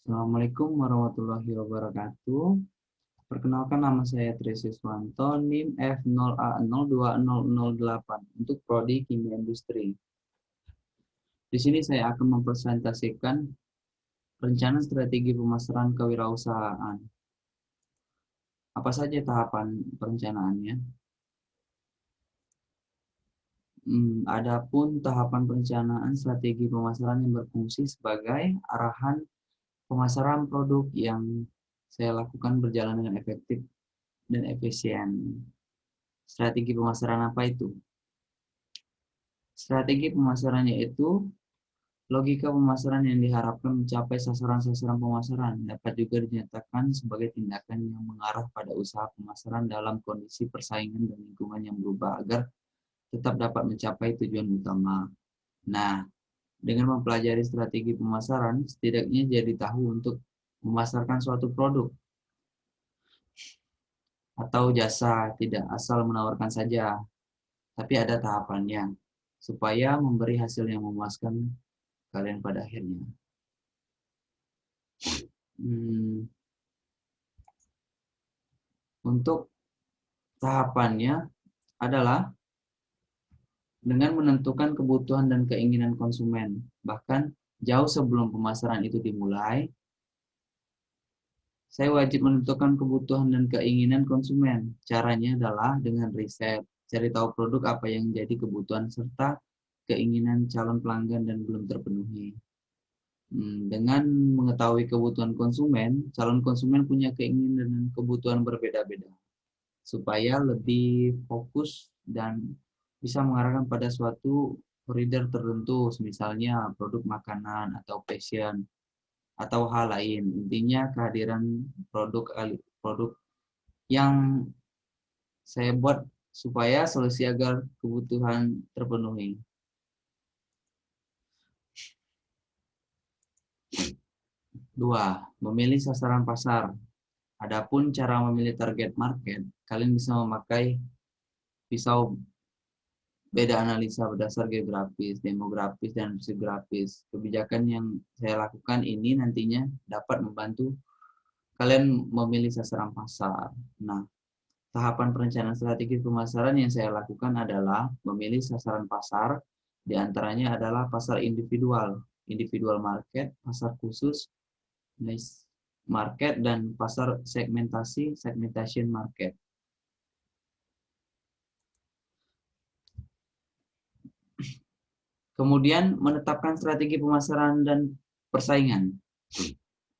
Assalamualaikum warahmatullahi wabarakatuh. Perkenalkan, nama saya Trisiswanto, NIM F0A020008 untuk Prodi Kimia Industri. Di sini saya akan mempresentasikan rencana strategi pemasaran kewirausahaan. Apa saja tahapan perencanaannya? Adapun tahapan perencanaan strategi pemasaran yang berfungsi sebagai arahan pemasaran produk yang saya lakukan berjalan dengan efektif dan efisien. Strategi pemasaran apa itu? Strategi pemasaran yaitu logika pemasaran yang diharapkan mencapai sasaran-sasaran pemasaran. Dapat juga dinyatakan sebagai tindakan yang mengarah pada usaha pemasaran dalam kondisi persaingan dan lingkungan yang berubah agar tetap dapat mencapai tujuan utama. Nah, dengan mempelajari strategi pemasaran, setidaknya jadi tahu untuk memasarkan suatu produk atau jasa, tidak asal menawarkan saja, tapi ada tahapannya, supaya memberi hasil yang memuaskan kalian pada akhirnya. Untuk tahapannya adalah dengan menentukan kebutuhan dan keinginan konsumen. Bahkan jauh sebelum pemasaran itu dimulai, saya wajib menentukan kebutuhan dan keinginan konsumen. Caranya adalah dengan riset, cari tahu produk apa yang jadi kebutuhan serta keinginan calon pelanggan dan belum terpenuhi. Dengan mengetahui kebutuhan konsumen, calon konsumen punya keinginan dan kebutuhan berbeda-beda, supaya lebih fokus dan bisa mengarahkan pada suatu koridor tertentu, misalnya produk makanan atau fashion atau hal lain. Intinya kehadiran produk yang saya buat supaya solusi agar kebutuhan terpenuhi. 2. Memilih sasaran pasar. Adapun cara memilih target market, kalian bisa memakai pisau beda analisa berdasar geografis, demografis, dan psikografis. Kebijakan yang saya lakukan ini nantinya dapat membantu kalian memilih sasaran pasar. Nah, tahapan perencanaan strategi pemasaran yang saya lakukan adalah memilih sasaran pasar, diantaranya adalah pasar individual market, pasar khusus, niche market, dan pasar segmentation market. Kemudian menetapkan strategi pemasaran dan persaingan.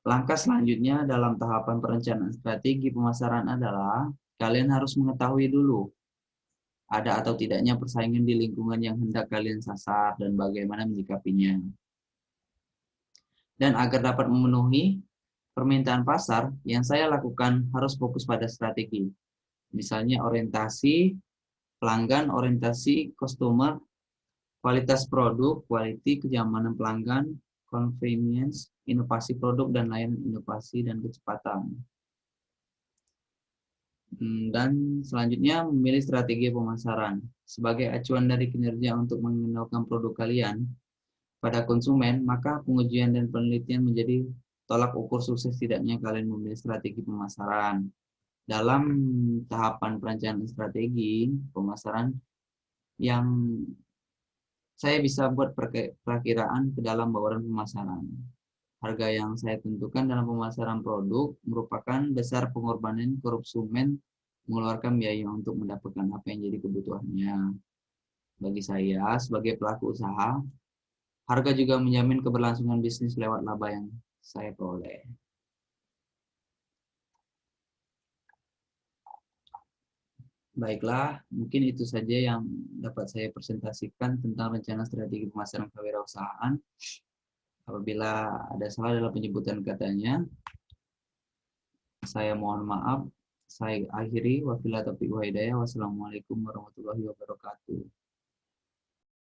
Langkah selanjutnya dalam tahapan perencanaan strategi pemasaran adalah kalian harus mengetahui dulu ada atau tidaknya persaingan di lingkungan yang hendak kalian sasar dan bagaimana menyikapinya. Dan agar dapat memenuhi permintaan pasar, yang saya lakukan harus fokus pada strategi. Misalnya orientasi pelanggan, orientasi customer, kualitas produk, quality, kenyamanan pelanggan, convenience, inovasi produk dan layanan inovasi dan kecepatan. Dan selanjutnya memilih strategi pemasaran. Sebagai acuan dari kinerja untuk mengenalkan produk kalian pada konsumen, maka pengujian dan penelitian menjadi tolak ukur sukses tidaknya kalian memilih strategi pemasaran. Dalam tahapan perencanaan strategi pemasaran yang saya bisa buat perakiraan ke dalam bauran pemasaran. Harga yang saya tentukan dalam pemasaran produk merupakan besar pengorbanan konsumen mengeluarkan biaya untuk mendapatkan apa yang jadi kebutuhannya. Bagi saya sebagai pelaku usaha, harga juga menjamin keberlangsungan bisnis lewat laba yang saya peroleh. Baiklah, mungkin itu saja yang dapat saya presentasikan tentang rencana strategi pemasaran kewirausahaan. Apabila ada salah dalam penyebutan katanya, saya mohon maaf. Saya akhiri. Wabillahi taufiq wal hidayah. Wassalamualaikum warahmatullahi wabarakatuh.